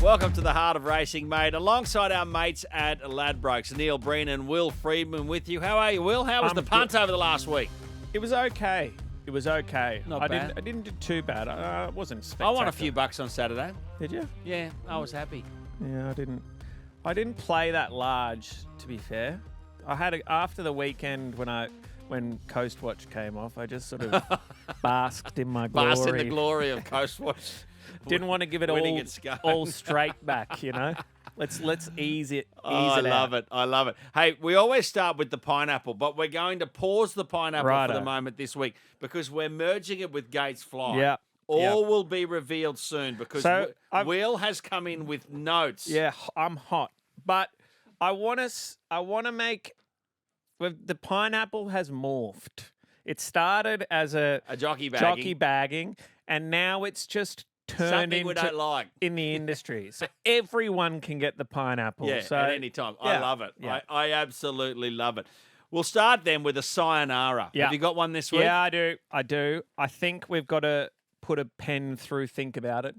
Welcome to the Heart of Racing, mate. Alongside our mates at Ladbrokes, Neil Breen and Will Freedman with you. How are you, Will? How was the punt over the last week? It was okay. Not bad. I didn't do too bad. It wasn't I spectacular. won a few bucks on Saturday. Did you? Yeah, I was happy. Yeah, I didn't play that large, to be fair. After the weekend when Coast Watch came off, I just sort of basked in my glory. Basked in the glory of Coast Watch. Didn't want to give it all straight back, you know. Let's ease it. I love it. Hey, we always start with the pineapple, but we're going to pause the pineapple for the moment this week because we're merging it with Gates Fly. Yeah. All will be revealed soon because Will has come in with notes. Yeah, I'm hot, but I want to make. The pineapple has morphed. It started as a jockey bagging, and now it's just turned something into we don't like in the industry. So everyone can get the pineapple. Yeah, so, at any time. Yeah, I love it. Yeah. I absolutely love it. We'll start then with a Sayonara. Yeah. Have you got one this week? Yeah, I do. I think we've got to put a pen through think about it.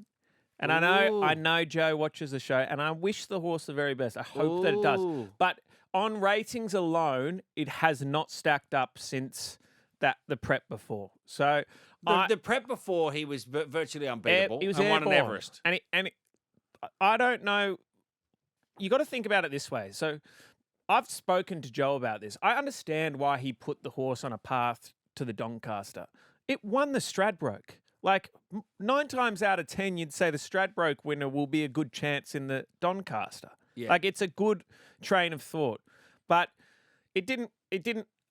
And I know Joe watches the show, and I wish the horse the very best. I hope that it does. But on ratings alone, it has not stacked up since the prep before. So the prep before, he was virtually unbeatable. He was and won an airborne. Everest. I don't know. You got to think about it this way. So I've spoken to Joe about this. I understand why he put the horse on a path to the Doncaster. It won the Stradbroke. Like 9 times out of 10, you'd say the Stradbroke winner will be a good chance in the Doncaster. Yeah. Like it's a good train of thought, but it didn't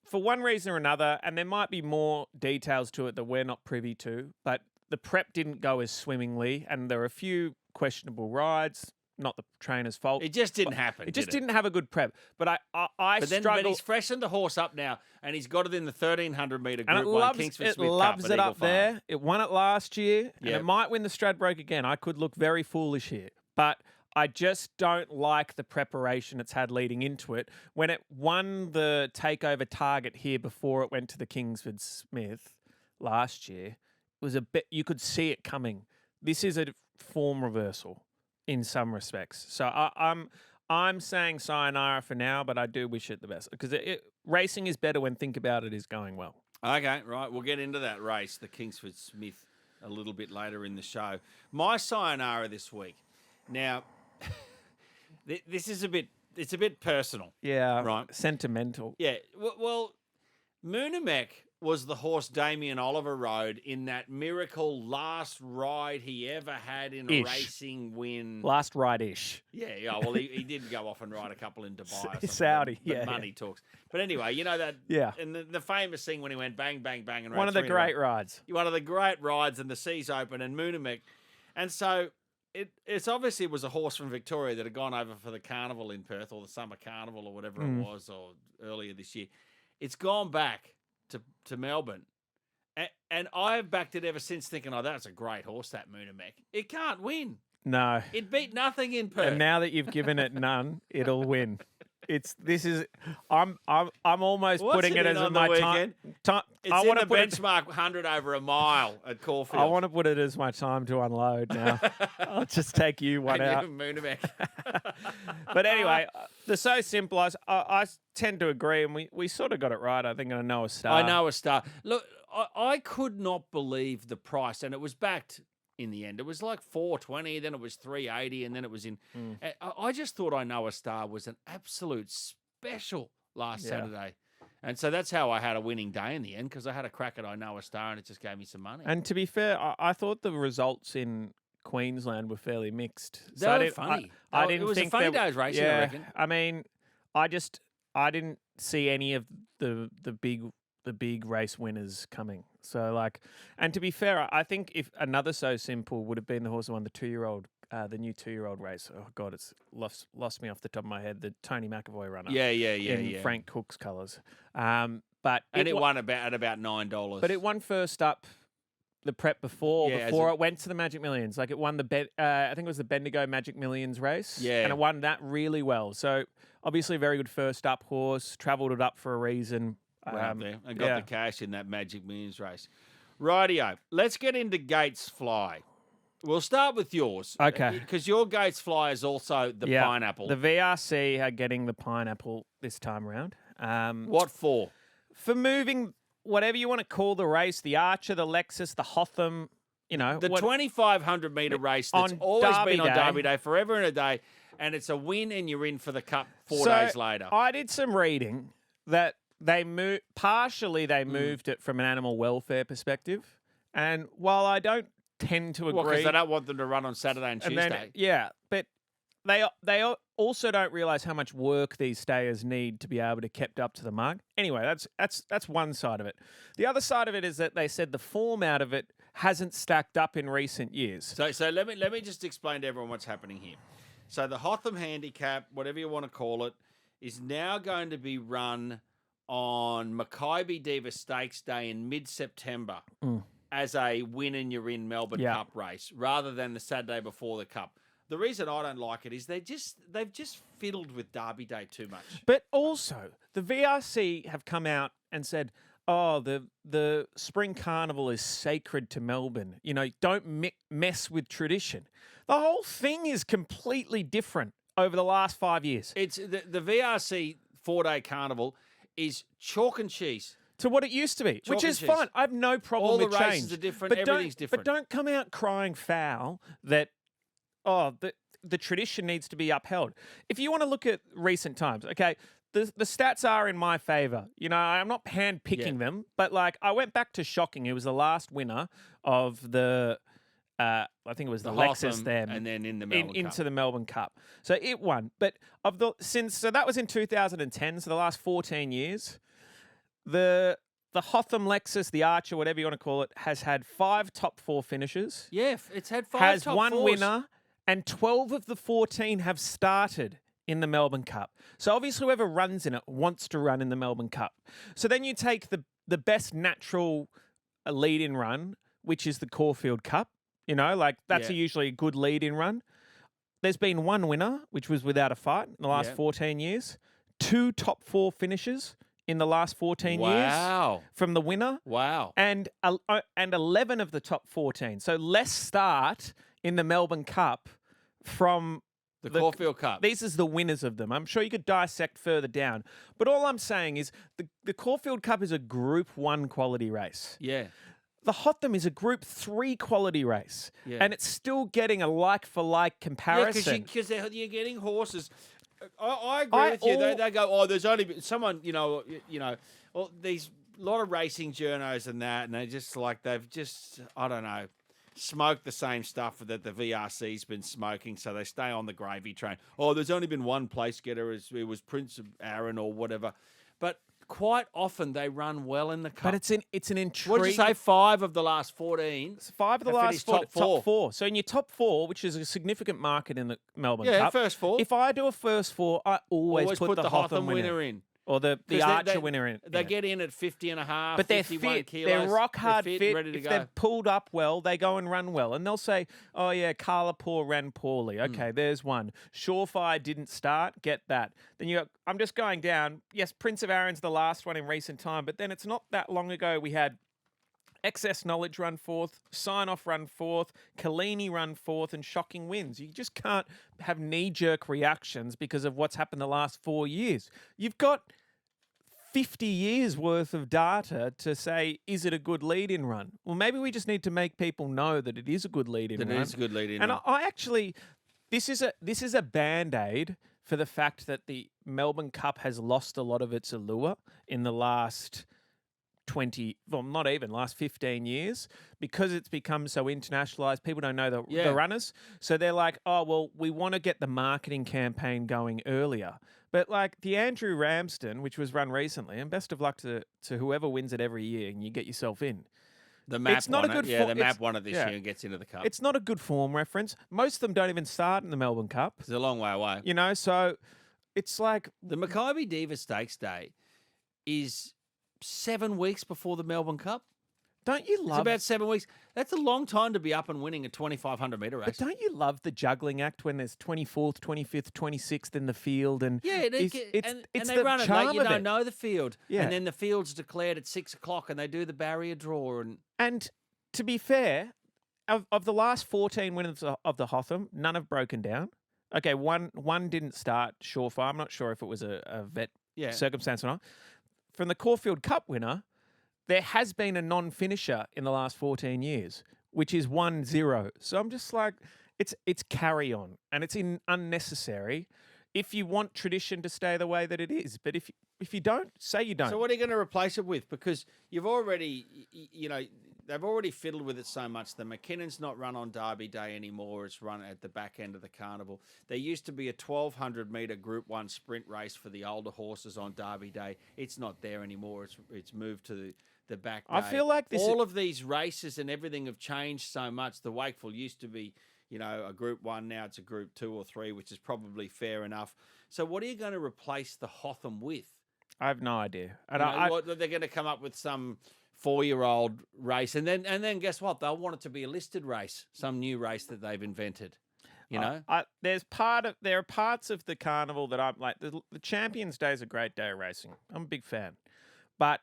for one reason or another. And there might be more details to it that we're not privy to, but the prep didn't go as swimmingly, and there were a few questionable rides. Not the trainer's fault. It just didn't happen. It just didn't have a good prep. But But he's freshened the horse up now, and he's got it in the 1,300 metre and Group 1 Kingsford Smith Cup. It loves it up Farm. there. It won it last year, and Yep. it might win the Stradbroke again. I could look very foolish here, but I just don't like the preparation it's had leading into it. When it won the takeover target here before it went to the Kingsford Smith last year, it was a bit. You could see it coming. This is a form reversal in some respects. So I'm saying Sayonara for now, but I do wish it the best because racing is better when Think About It is going well. Okay, right. We'll get into that race, the Kingsford Smith, a little bit later in the show. My Sayonara this week. Now, this is it's a bit personal. Yeah, right. Sentimental. Yeah. Well, Moonamek was the horse Damien Oliver rode in that miracle last ride he ever had in a racing win. Last ride-ish. Yeah. Well, he did go off and ride a couple in Dubai or something. Saudi, but money talks. But anyway, you know that. Yeah. And the famous thing when he went bang, bang, bang. And one of the great rides. One of the great rides, and the seas open, and Moonamek. And so it's obviously it was a horse from Victoria that had gone over for the carnival in Perth, or the summer carnival, or whatever it was, or earlier this year. It's gone back to Melbourne. And I've backed it ever since, thinking, that's a great horse, that Moonamek. It can't win. No. It beat nothing in Perth. And now that you've given it none, it'll win. I'm almost putting it as my time. It's in the benchmark 100 over a mile at Caulfield. I want to put it as my time to unload now. I'll just take you one out. Moonamek. But anyway, they're so simple. I tend to agree, and we sort of got it right, I think, on I Know a Star. I Know a Star. Look, I could not believe the price, and it was backed in the end. It was like $420, then it was $380, and then it was in. I just thought I Know a Star was an absolute special last Saturday. And so that's how I had a winning day in the end, because I had a crack at I Know a Star, and it just gave me some money. And to be fair, I thought the results in Queensland were fairly mixed. They were funny. I didn't it was think a funny day's racing, I reckon. I mean, I didn't see any of the big race winners coming. So and to be fair, I think if another So Simple would have been the horse who won the 2-year-old, the new 2-year-old race. Oh God, it's lost me off the top of my head. The Tony McAvoy runner. Yeah. Frank Cook's colours. But it won at about $9. But it won first up the prep before it went to the Magic Millions. Like it won I think it was the Bendigo Magic Millions race. Yeah. And it won that really well. So obviously a very good first up horse, travelled it up for a reason. Went up there and got the cash in that Magic Millions race. Rightio. Let's get into Gates Fly. We'll start with yours. Okay. Because your Gates Fly is also the pineapple. The VRC are getting the pineapple this time around. What for? For moving whatever you want to call the race, the Archer, the Lexus, the Hotham, the 2,500 metre race that's always been on Derby Day, forever and a day, and it's a win and you're in for the Cup 4 days later. I did some reading that they moved it from an animal welfare perspective, and while I don't tend to agree, because they don't want them to run on Saturday and Tuesday. But they also don't realise how much work these stayers need to be able to kept up to the mark. Anyway, that's one side of it. The other side of it is that they said the form out of it hasn't stacked up in recent years. So let me just explain to everyone what's happening here. So the Hotham Handicap, whatever you want to call it, is now going to be run on Makybe Diva Stakes Day in mid-September as a win and you're in Melbourne Cup race, rather than the Saturday before the Cup. The reason I don't like it is they've just fiddled with Derby Day too much. But also, the VRC have come out and said, "Oh, the Spring Carnival is sacred to Melbourne. Don't mess with tradition." The whole thing is completely different over the last 5 years. It's the VRC 4-day carnival is chalk and cheese to what it used to be, which is fine. I have no problem with change. All the races are different. Everything's different. But don't come out crying foul that the tradition needs to be upheld. If you want to look at recent times, okay, the stats are in my favour. I'm not hand-picking them, but I went back to Shocking. It was the last winner of the... I think it was the Lexus there, and then in the Melbourne Cup. Into the Melbourne Cup. So it won. But so that was in 2010. So the last 14 years, the Hotham Lexus, the Archer, whatever you want to call it, has had 5 top 4 finishes. Yeah, it's had 5 has top one 4s. Winner, and 12 of the 14 have started in the Melbourne Cup. So obviously whoever runs in it wants to run in the Melbourne Cup. So then you take the best natural lead-in run, which is the Caulfield Cup. That's usually a good lead-in run. There's been one winner, which was without a fight in the last 14 years. 2 top 4 finishes in the last 14 years from the winner. Wow. And 11 of the top 14. So less start in the Melbourne Cup from the Caulfield Cup. These is the winners of them. I'm sure you could dissect further down. But all I'm saying is the Caulfield Cup is a Group 1 quality race. Yeah. The Hotham is a Group 3 quality race, and it's still getting a like-for-like comparison. Because you're getting horses. I agree with you. They go, there's only someone, these lot of racing journos and that, and they've just, I don't know, smoked the same stuff that the VRC's been smoking, so they stay on the gravy train. There's only been one place getter, it was Prince of Aaron or whatever. But quite often they run well in the Cup. But it's an intrigue. What did you say? 5 of the last 14. 5 of the last 4. Top 4. So in your top 4, which is a significant market in the Melbourne Cup. Yeah, first 4. If I do a first 4, I always put the Hotham winner in. Or the Archer winner in. They get in at 50 and a half, but they're 51 fit. kilos. They're rock hard fit. Ready to if go. they've pulled up well, they go and run well. And they'll say, Carla Poor ran poorly. Okay, there's one. Surefire didn't start. Get that. Then I'm just going down. Yes, Prince of Aaron's the last one in recent time, but then it's not that long ago we had Excess Knowledge run 4th, Sign Off run 4th, Collini run 4th, and Shocking wins. You just can't have knee-jerk reactions because of what's happened the last 4 years. You've got 50 years worth of data to say, is it a good lead-in run? Well, maybe we just need to make people know that it is a good lead-in run. It is a good lead-in and run. I actually, this is a Band-Aid for the fact that the Melbourne Cup has lost a lot of its allure in the last last 15 years, because it's become so internationalized. People don't know the runners. So they're like, we want to get the marketing campaign going earlier. But the Andrew Ramsden, which was run recently, and best of luck to whoever wins it every year and you get yourself in. The map won it. The map won it this year and gets into the Cup. It's not a good form reference. Most of them don't even start in the Melbourne Cup. It's a long way away. So it's like... The Makybe Diva Stakes Day is 7 weeks before the Melbourne Cup. Don't you love... It's about 7 weeks. That's a long time to be up and winning a 2,500 metre race. But don't you love the juggling act when there's 24th, 25th, 26th in the field? And it's the they run it late. You don't it. know the field. Yeah. And then the field's declared at 6 o'clock and they do the barrier draw. And to be fair, of the last 14 winners of the Hotham, none have broken down. Okay, one didn't start surefire. I'm not sure if it was a vet circumstance or not. From the Caulfield Cup winner, there has been a non-finisher in the last 14 years, which is 1-0. So I'm just like, it's carry on, and it's unnecessary if you want tradition to stay the way that it is. But if you don't, say you don't. So what are you going to replace it with? Because you've already, they've already fiddled with it so much. The McKinnon's not run on Derby Day anymore. It's run at the back end of the carnival. There used to be a 1,200-metre Group 1 sprint race for the older horses on Derby Day. It's not there anymore. It's moved to the back day. I feel like all of these races and everything have changed so much. The Wakeful used to be, a Group 1. Now it's a Group 2 or 3, which is probably fair enough. So what are you going to replace the Hotham with? I have no idea. And they're going to come up with some 4-year-old race, and then guess what? They'll want it to be a listed race, some new race that they've invented. There are parts of the carnival that I'm like. The Champions Day is a great day of racing. I'm a big fan, but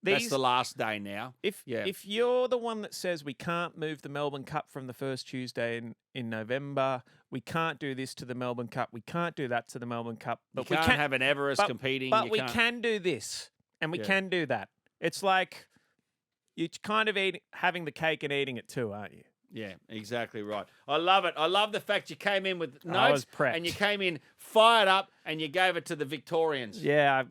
that's the last day now. If you're the one that says we can't move the Melbourne Cup from the first Tuesday in November, we can't do this to the Melbourne Cup, we can't do that to the Melbourne Cup, but we can't have an Everest competing. But we can do this, and we can do that. It's like you're kind of having the cake and eating it too, aren't you? Yeah, exactly right. I love it. I love the fact you came in with notes and you came in fired up and you gave it to the Victorians. Yeah,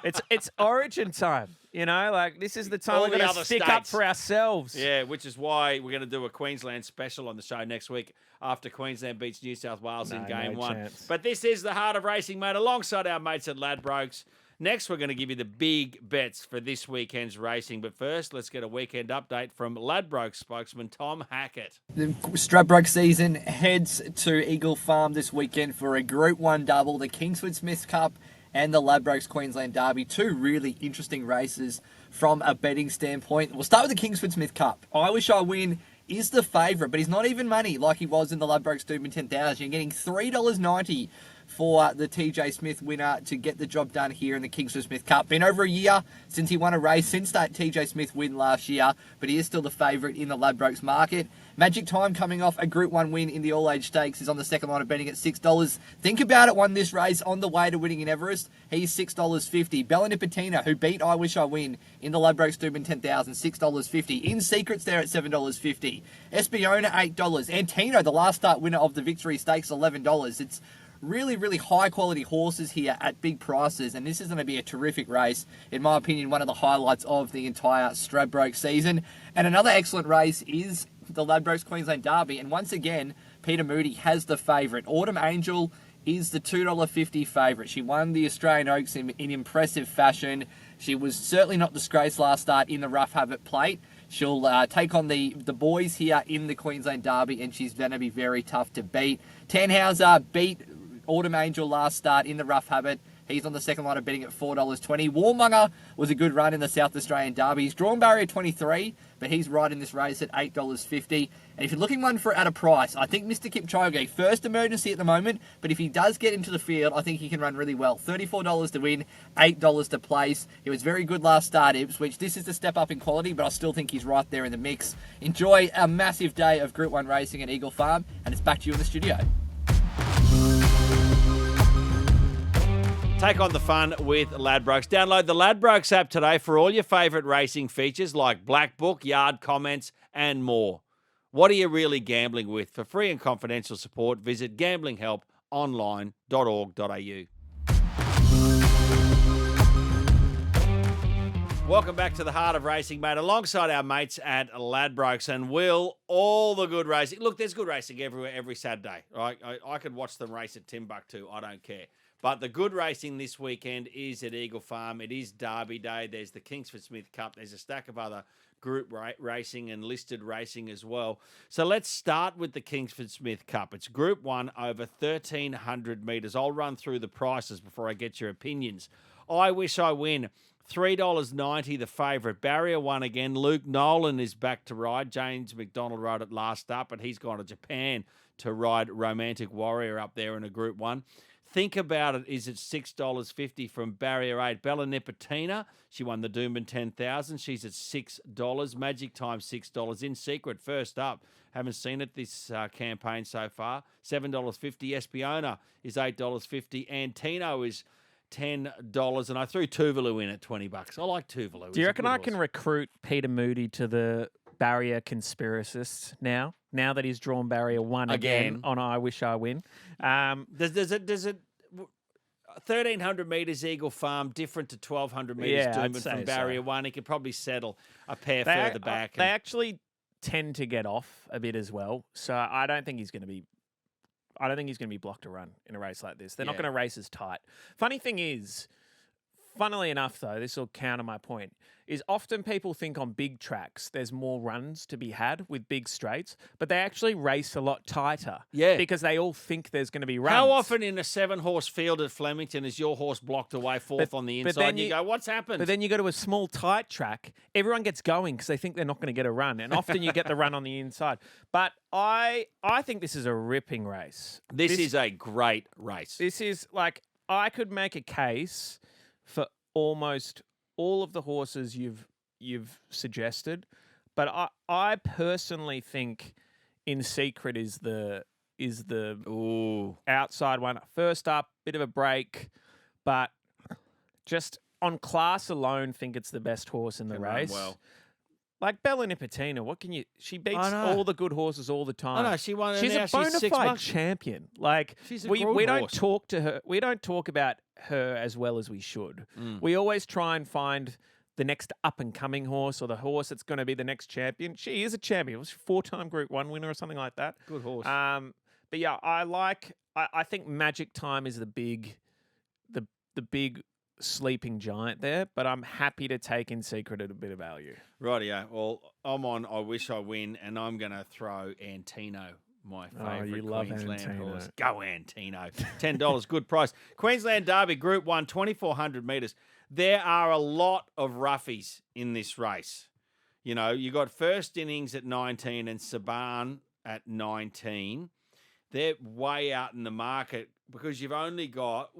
it's Origin time. This is the time we're going to stick up for ourselves. Yeah, which is why we're going to do a Queensland special on the show next week after Queensland beats New South Wales in Game 1. Chance. But this is the Heart of Racing, mate, alongside our mates at Ladbrokes. Next, we're going to give you the big bets for this weekend's racing. But first, let's get a weekend update from Ladbrokes spokesman Tom Hackett. The Stradbroke season heads to Eagle Farm this weekend for a Group 1 double, the Kingsford Smith Cup and the Ladbrokes Queensland Derby. Two really interesting races from a betting standpoint. We'll start with the Kingsford Smith Cup. I Wish I Win is the favourite, but he's not even money like he was in the Ladbrokes Doomben 10,000. You're getting $3.90 for the TJ Smith winner to get the job done here in the Kingsford Smith Cup. Been over a year since he won a race, since that TJ Smith win last year, but he is still the favourite in the Ladbrokes market. Magic Time, coming off a Group 1 win in the All-Age Stakes, is on the second line of betting at $6. Think About It won this race on the way to winning in Everest. He's $6.50. Bella Nipotina, who beat I Wish I Win in the Ladbrokes Doomben 10,000, $6.50. In Secrets there at $7.50. Espiona, $8. Antino, the last start winner of the Victory Stakes, $11. It's really, really high-quality horses here at big prices, and this is going to be a terrific race. In my opinion, one of the highlights of the entire Stradbroke season. And another excellent race is the Ladbrokes Queensland Derby, and once again, Peter Moody has the favourite. Autumn Angel is the $2.50 favourite. She won the Australian Oaks in impressive fashion. She was certainly not disgraced last start in the Rough Habit Plate. She'll take on the boys here in the Queensland Derby, and she's going to be very tough to beat. Tannhauser beat Autumn Angel last start in the Rough Habit. He's on the second line of betting at $4.20. Warmonger was a good run in the South Australian Derby. He's drawn barrier 23, but he's right in this race at $8.50. And if you're looking one for at a price, I think Mr. Kipchoge, first emergency at the moment, but if he does get into the field, I think he can run really well. $34 to win, $8 to place. He was very good last start, Ipswich. This is the step up in quality, but I still think he's right there in the mix. Enjoy a massive day of Group 1 racing at Eagle Farm, and it's back to you in the studio. Take on the fun with Ladbrokes. Download the Ladbrokes app today for all your favourite racing features like Black Book, Yard Comments, and more. What are you really gambling with? For free and confidential support, visit gamblinghelponline.org.au. Welcome back to the Heart of Racing, mate, alongside our mates at Ladbrokes. And Will, all the good racing. Look, there's good racing everywhere, every Saturday. Right? I could watch them race at Timbuktu. I don't care. But the good racing this weekend is at Eagle Farm. It is Derby Day. There's the Kingsford Smith Cup. There's a stack of other group racing and listed racing as well. So let's start with the Kingsford Smith Cup. It's Group 1 over 1,300 metres. I'll run through the prices before I get your opinions. I Wish I Win, $3.90 the favourite. Barrier 1 again. Luke Nolan is back to ride. James McDonald rode it last up, but he's gone to Japan. to ride Romantic Warrior up there in a Group 1. Think About It is at $6.50 from Barrier 8. Bella Nipotina, she won the Doomben 10,000. She's at $6. Magic Time, $6. In Secret, first up. Haven't seen it this campaign so far. $7.50. Espiona is $8.50. Antino is $10. And I threw Tuvalu in at $20. I like Tuvalu. Do you reckon I can recruit Peter Moody to the barrier conspiracists now that he's drawn barrier 1 again on I Wish I Win? Does it 1,300 metres Eagle Farm different to 1,200 metres Doomben from barrier 1? He could probably settle a pair further back. They actually tend to get off a bit as well, so I don't think he's going to be blocked a run in a race like this. They're not going to race as tight. Funny thing is, funnily enough, though, this will counter my point, is often people think on big tracks there's more runs to be had with big straights, but they actually race a lot tighter. Yeah. Because they all think there's going to be runs. How often in a 7-horse field at Flemington is your horse blocked away fourth on the inside and you go, what's happened? But then you go to a small, tight track, everyone gets going because they think they're not going to get a run, and often you get the run on the inside. But I think this is a ripping race. This is a great race. This is like, I could make a case for almost all of the horses you've suggested, but I personally think In Secret is the outside one. First up, bit of a break, but just on class alone, think it's the best horse in the race. Well, like Bella Nipotina, she beats all the good horses all the time. I know, she won. She's a bona fide champion. Like, we don't horse. talk to her. We don't talk about her as well as we should. We always try and find the next up-and-coming horse or the horse that's going to be the next champion. She is a champion. Was she a 4-time Group 1 winner or something like that? Good horse. But yeah, I think Magic Time is the big sleeping giant there, but I'm happy to take In Secret at a bit of value. Rightio. Well, I'm on I Wish I Win, and I'm going to throw Antino, my favourite Queensland horse. Go Antino. $10, good price. Queensland Derby, Group 1, 2,400 metres. There are a lot of roughies in this race. You know, you got First Innings at 19 and Saban at 19. They're way out in the market because you've only got,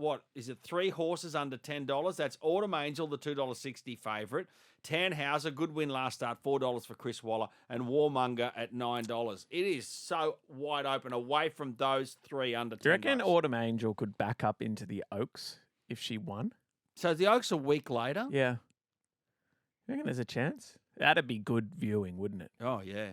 3 horses under $10? That's Autumn Angel, the $2.60 favourite. Tannhauser, good win last start, $4 for Chris Waller. And Warmonger at $9. It is so wide open away from those 3 under $10. Do you reckon Autumn Angel could back up into the Oaks if she won? So the Oaks a week later? Yeah. You reckon there's a chance? That'd be good viewing, wouldn't it? Oh, yeah.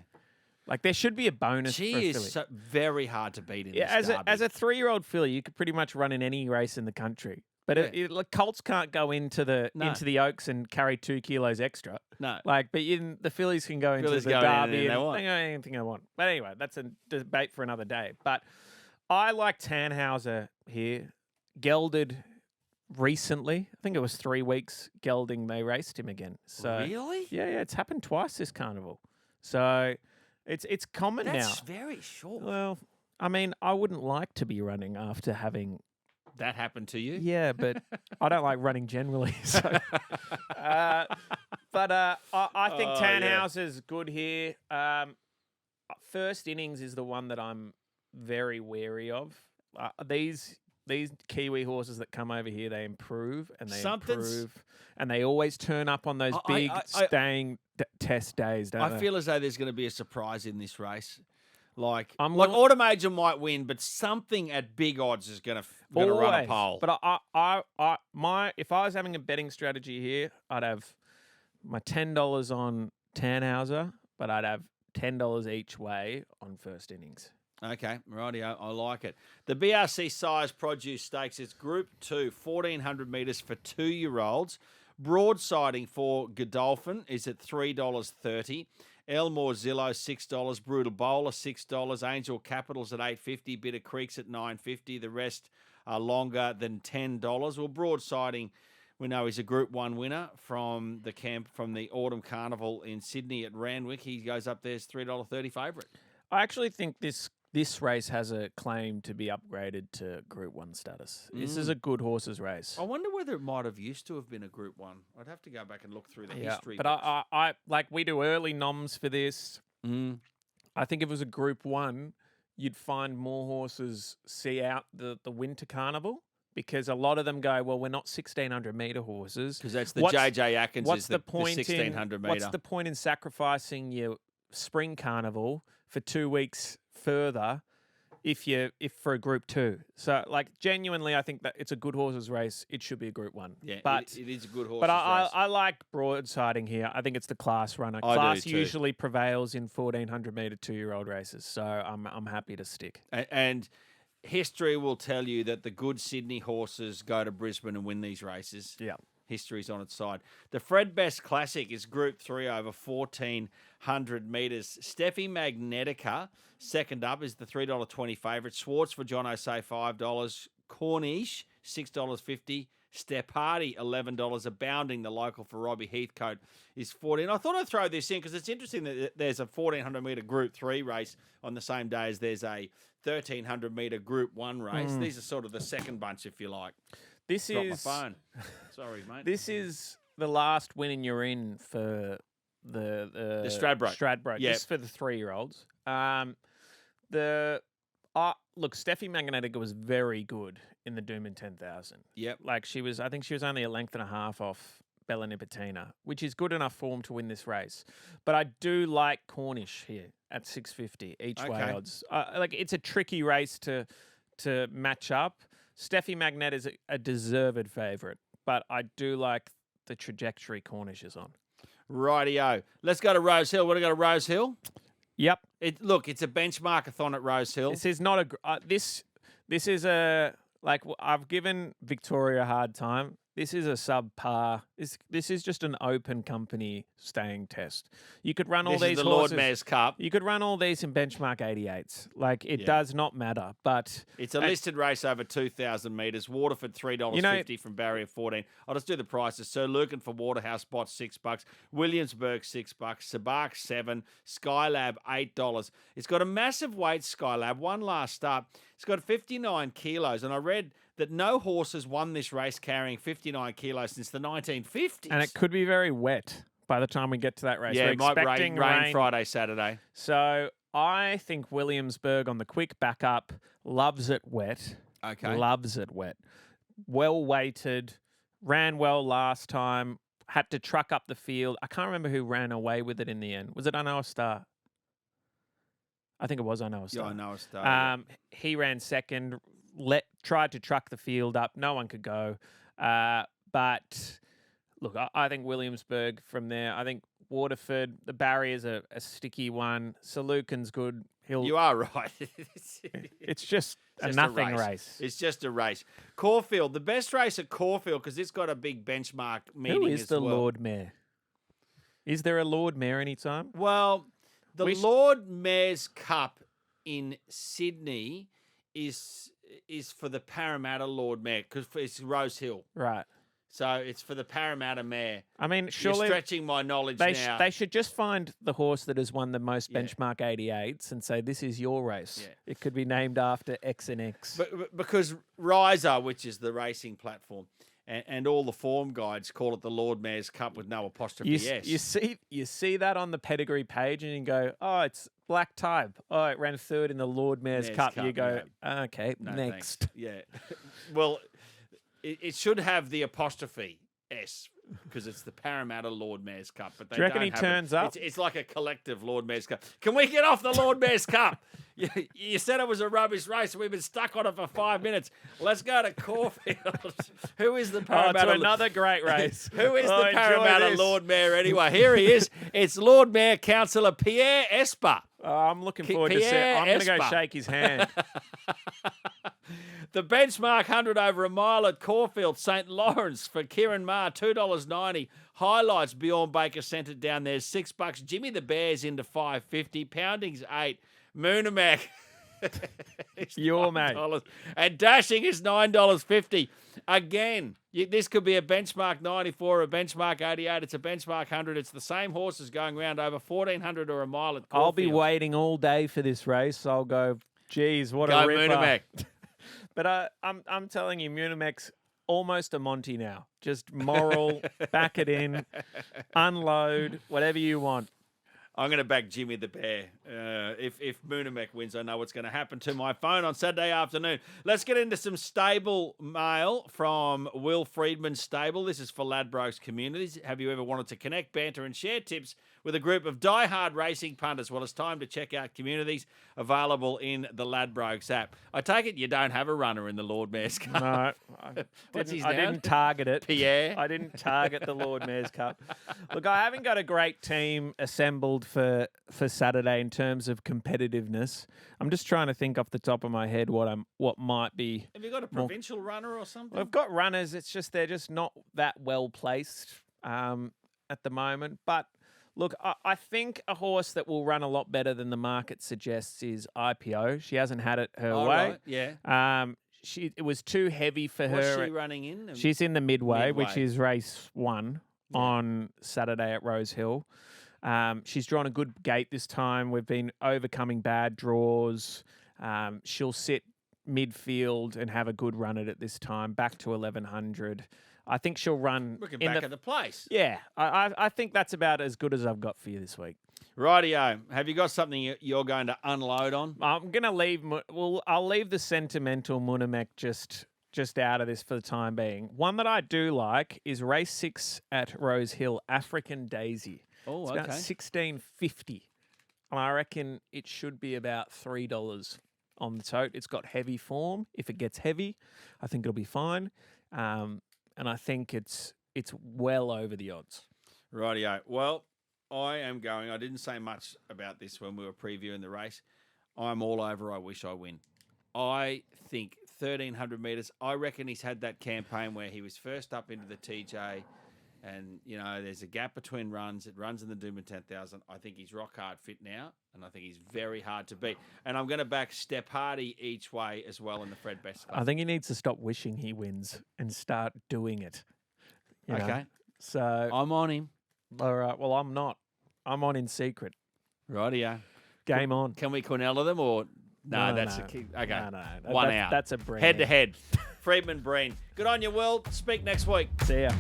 Like, there should be a bonus for a filly. She is very hard to beat in this derby. As a 3-year-old filly, you could pretty much run in any race in the country. But like Colts can't go into the Oaks and carry 2 kilos extra. No. Like, but the fillies can go into the Derby and they can anything they want. But anyway, that's a debate for another day. But I like Tannhauser here. Gelded recently. I think it was 3 weeks gelding they raced him again. So really? Yeah, it's happened twice this carnival. So it's common now. That's very short. Well, I mean, I wouldn't like to be running after having that happened to you. Yeah, but I don't like running generally. So, I think Tannhauser's good here. First Innings is the one that I'm very wary of. These Kiwi horses that come over here, they improve and they improve, and they always turn up on those big staying test days, don't they? I feel as though there's going to be a surprise in this race. Like Autumn Angel might win, but something at big odds is going to run a pole. But if I was having a betting strategy here, I'd have my $10 on Tannhauser, but I'd have $10 each way on First Innings. Okay, rightio, I like it. The BRC Sires Produce Stakes is Group 2, 1,400 metres for 2-year-olds. Broadsiding for Godolphin is at $3.30. Elmore Zillow, $6. Brutal Bowler, $6. Angel Capitals at $8.50. Bitter Creeks at $9.50. The rest are longer than $10. Well, Broadsiding, we know he's a Group 1 winner from the Autumn Carnival in Sydney at Randwick. He goes up there as $3.30 favourite. I actually think this race has a claim to be upgraded to Group 1 status. This is a good horses race. I wonder whether it might have used to have been a Group 1. I'd have to go back and look through the history. But I like we do early noms for this. I think if it was a Group 1, you'd find more horses see out the winter carnival because a lot of them go, well, we're not 1,600-metre horses. Because that's the JJ Atkins what's is the 1,600 metre. What's the point in sacrificing your spring carnival for 2 weeks further if for a Group 2? So, like, genuinely, I think that it's a good horses race. It should be a Group 1. Yeah, but it is a good horses But race. I like broadsiding here. I think it's the class runner. Class usually prevails in 1,400-metre 2-year-old races. So I'm happy to stick. And history will tell you that the good Sydney horses go to Brisbane and win these races. Yeah. History's on its side. The Fred Best Classic is Group 3 over 1,400 metres. Steffi Magnetica, second up, is the $3.20 favourite. Schwartz for John O'Say, $5. Corniche, $6.50. Step Hardy, $11. Abounding, the local for Robbie Heathcote, is $14. I thought I'd throw this in because it's interesting that there's a 1,400-metre Group 3 race on the same day as there's a 1,300-metre Group 1 race. These are sort of the second bunch, if you like. This Drop is my phone. Sorry, mate. This is the last winning you're in for the Stradbroke. Stradbroke. Yep. This is for the 3-year-olds. Look, Steffi Magnetica was very good in the Doom and 10,000. Yep. Like I think she was only a length and a half off Bella Nipotina, which is good enough form to win this race. But I do like Cornish here at $6.50 each way odds. Like it's a tricky race to match up. Steffi Magnet is a deserved favourite, but I do like the trajectory Cornish is on. Rightio. Let's go to Rose Hill. What do we got at Rose Hill? Yep. It's a benchmarkathon at Rose Hill. This is not a this is a like I've given Victoria a hard time. This is a subpar. This is just an open company staying test. You could run all these the horses. Lord Mayor's Cup. You could run all these in benchmark 88s. Like it does not matter. But it's a listed race over 2,000 metres. Waterford $3.50 from barrier 14. I'll just do the prices. Sir Lucan for Waterhouse Spot $6. Williamsburg $6. Sabark $7. Skylab $8. It's got a massive weight. Skylab one last start. It's got 59 kilos, and I read that no horse has won this race carrying 59 kilos since the 1950s. And it could be very wet by the time we get to that race. Yeah, We're it might expecting rain Friday, Saturday. So I think Williamsburg on the quick backup loves it wet. Okay. Loves it wet. Well weighted, ran well last time, had to truck up the field. I can't remember who ran away with it in the end. Was it Unknown Star? I think it was Unknown Star. Yeah, Unknown Star. He ran second. Tried to truck the field up. No one could go. But look, I think Williamsburg from there. I think Waterford, the barrier's a sticky one. Salukin's good. You are right. It's just a nothing race. It's just a race. Caulfield, the best race at Caulfield because it's got a big benchmark meeting. Who is the Lord Mayor? Is there a Lord Mayor anytime? Well, the Lord Mayor's Cup in Sydney is for the Parramatta Lord Mayor because it's Rose Hill. Right. So it's for the Parramatta Mayor. I mean, surely you're stretching my knowledge now. They should just find the horse that has won the most benchmark 88s and say, this is your race. Yeah. It could be named after X and X. But because Riser, which is the racing platform, and all the form guides call it the Lord Mayor's Cup with no apostrophe S. You see that on the pedigree page and you go, oh, it's Black Type. Oh, it ran third in the Lord Mayor's Cup. You go, okay, no, next. Thanks. Yeah. Well, it should have the apostrophe S because it's the Parramatta Lord Mayor's Cup. But they Do you reckon don't he have turns it. up? It's like a collective Lord Mayor's Cup. Can we get off the Lord Mayor's Cup? You said it was a rubbish race. We've been stuck on it for 5 minutes. Let's go to Caulfield. Who is the Parramatta? To another great race. Who is the Parramatta Lord Mayor anyway? Here he is. It's Lord Mayor Councillor Pierre Esper. I'm looking forward to see it. I'm going to go shake his hand. The benchmark 100 over a mile at Caulfield, St. Lawrence for Kieran Maher, $2.90. Highlights Bjorn Baker centred down there, $6. Jimmy the Bear's into $5.50. Pounding's $8. Moonamak. Your mate. And Dashing is $9.50. Again, this could be a benchmark 94 or a benchmark 88. It's a benchmark 100. It's the same horses going around over 1,400 or a mile at Caulfield. I'll be waiting all day for this race. I'll go, geez, what a ripper. Moonamak. But I'm telling you, Munimek's almost a Monty now. Just moral, back it in, unload, whatever you want. I'm going to back Jimmy the Bear. If Moonamek wins, I know what's going to happen to my phone on Saturday afternoon. Let's get into some stable mail from Will Freedman Stable. This is for Ladbrokes communities. Have you ever wanted to connect, banter and share tips with a group of die-hard racing punters? Well, it's time to check out communities available in the Ladbrokes app. I take it you don't have a runner in the Lord Mayor's Cup. No, I didn't target it. Pierre? I didn't target the Lord Mayor's Cup. Look, I haven't got a great team assembled for Saturday in terms of competitiveness. I'm just trying to think off the top of my head what might be. Have you got a provincial runner or something? I've got runners. It's just they're just not that well placed at the moment. But look, I think a horse that will run a lot better than the market suggests is IPO. She hasn't had it her way. Right. Yeah. It was too heavy for her. What's she running in? She's in the midway, which is race 1 on Saturday at Rose Hill. She's drawn a good gate this time. We've been overcoming bad draws. She'll sit midfield and have a good run at it this time, back to 1100. I think she'll run Looking back at the place. Yeah, I think that's about as good as I've got for you this week. Rightio. Have you got something you're going to unload on? I'm going to leave. Well, I'll leave the sentimental Moonamek just out of this for the time being. One that I do like is race 6 at Rose Hill, African Daisy. Oh, it's about $16.50, and I reckon it should be about $3 on the tote. It's got heavy form. If it gets heavy, I think it'll be fine. And I think it's well over the odds. Rightio. Well, I am going. I didn't say much about this when we were previewing the race. I'm all over I Wish I Win. I think 1,300 metres. I reckon he's had that campaign where he was first up into the TJ and, you know, there's a gap between runs. It runs in the Doomben 10,000. I think he's rock hard fit now, and I think he's very hard to beat. And I'm going to back Step Hardy each way as well in the Fred Best Club. I think he needs to stop wishing he wins and start doing it. You know? So I'm on him. All right. Well, I'm not. I'm on in secret. Rightio. Game on. Can we Cornella them or... No, that's no. a kick. Okay. No. One out. That's a brand. Head to head. Freedman Breen. Good on you, Will. Speak next week. See ya.